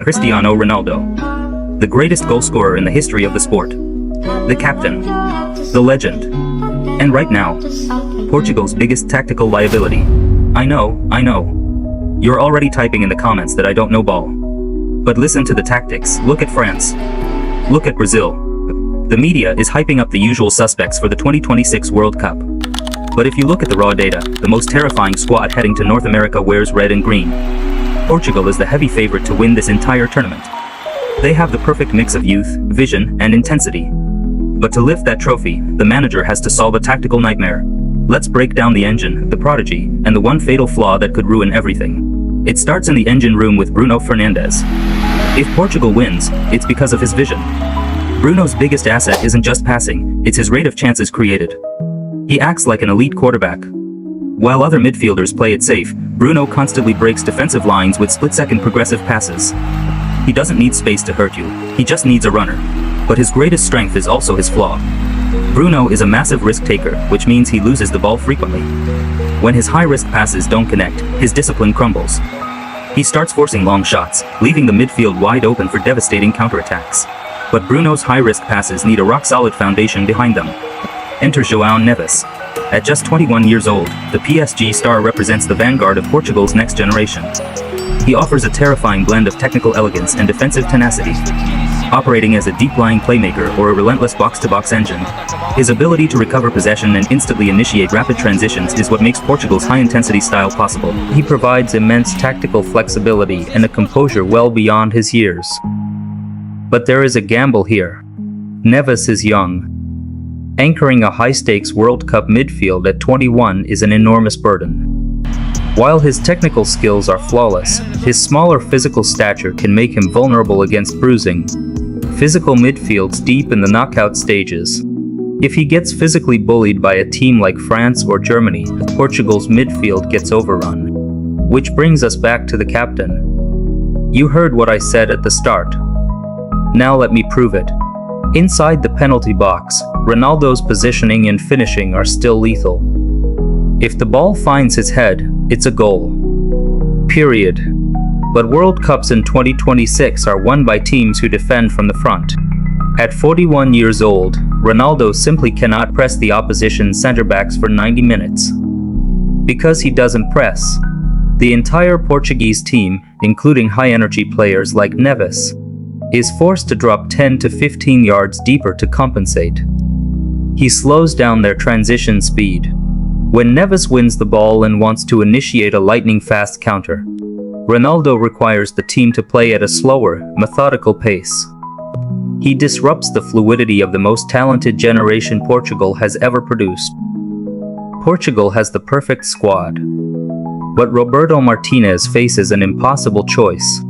Cristiano Ronaldo, the greatest goalscorer in the history of the sport, the captain, the legend, and right now, Portugal's biggest tactical liability. I know. You're already typing in the comments that I don't know ball. But listen to the tactics. Look at France. Look at Brazil. The media is hyping up the usual suspects for the 2026 World Cup. But if you look at the raw data, the most terrifying squad heading to North America wears red and green. Portugal is the heavy favorite to win this entire tournament. They have the perfect mix of youth, vision, and intensity. But to lift that trophy, the manager has to solve a tactical nightmare. Let's break down the engine, the Prodigy, and the one fatal flaw that could ruin everything. It starts in the engine room with Bruno Fernandes. If Portugal wins, it's because of his vision. Bruno's biggest asset isn't just passing, it's his rate of chances created. He acts like an elite quarterback. While other midfielders play it safe, Bruno constantly breaks defensive lines with split-second progressive passes. He doesn't need space to hurt you, he just needs a runner. But his greatest strength is also his flaw. Bruno is a massive risk taker, which means he loses the ball frequently. When his high-risk passes don't connect, his discipline crumbles. He starts forcing long shots, leaving the midfield wide open for devastating counterattacks. But Bruno's high-risk passes need a rock-solid foundation behind them. Enter João Neves. At just 21 years old, the PSG star represents the vanguard of Portugal's next generation. He offers a terrifying blend of technical elegance and defensive tenacity. Operating as a deep-lying playmaker or a relentless box-to-box engine, his ability to recover possession and instantly initiate rapid transitions is what makes Portugal's high-intensity style possible. He provides immense tactical flexibility and a composure well beyond his years. But there is a gamble here. Neves is young. Anchoring a high-stakes World Cup midfield at 21 is an enormous burden. While his technical skills are flawless, his smaller physical stature can make him vulnerable against bruising. Physical midfields deep in the knockout stages. If he gets physically bullied by a team like France or Germany, Portugal's midfield gets overrun. Which brings us back to the captain. You heard what I said at the start. Now let me prove it. Inside the penalty box, Ronaldo's positioning and finishing are still lethal. If the ball finds his head, it's a goal. Period. But World Cups in 2026 are won by teams who defend from the front. At 41 years old, Ronaldo simply cannot press the opposition center-backs for 90 minutes. Because he doesn't press, the entire Portuguese team, including high-energy players like Neves, is forced to drop 10 to 15 yards deeper to compensate. He slows down their transition speed. When Neves wins the ball and wants to initiate a lightning-fast counter, Ronaldo requires the team to play at a slower, methodical pace. He disrupts the fluidity of the most talented generation Portugal has ever produced. Portugal has the perfect squad. But Roberto Martinez faces an impossible choice.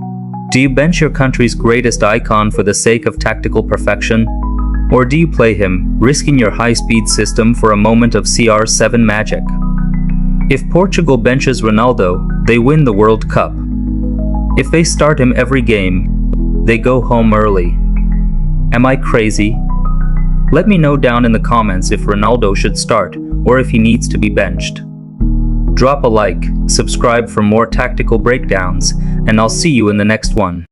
Do you bench your country's greatest icon for the sake of tactical perfection? Or do you play him, risking your high-speed system for a moment of CR7 magic? If Portugal benches Ronaldo, they win the World Cup. If they start him every game, they go home early. Am I crazy? Let me know down in the comments if Ronaldo should start, or if he needs to be benched. Drop a like, subscribe for more tactical breakdowns, and I'll see you in the next one.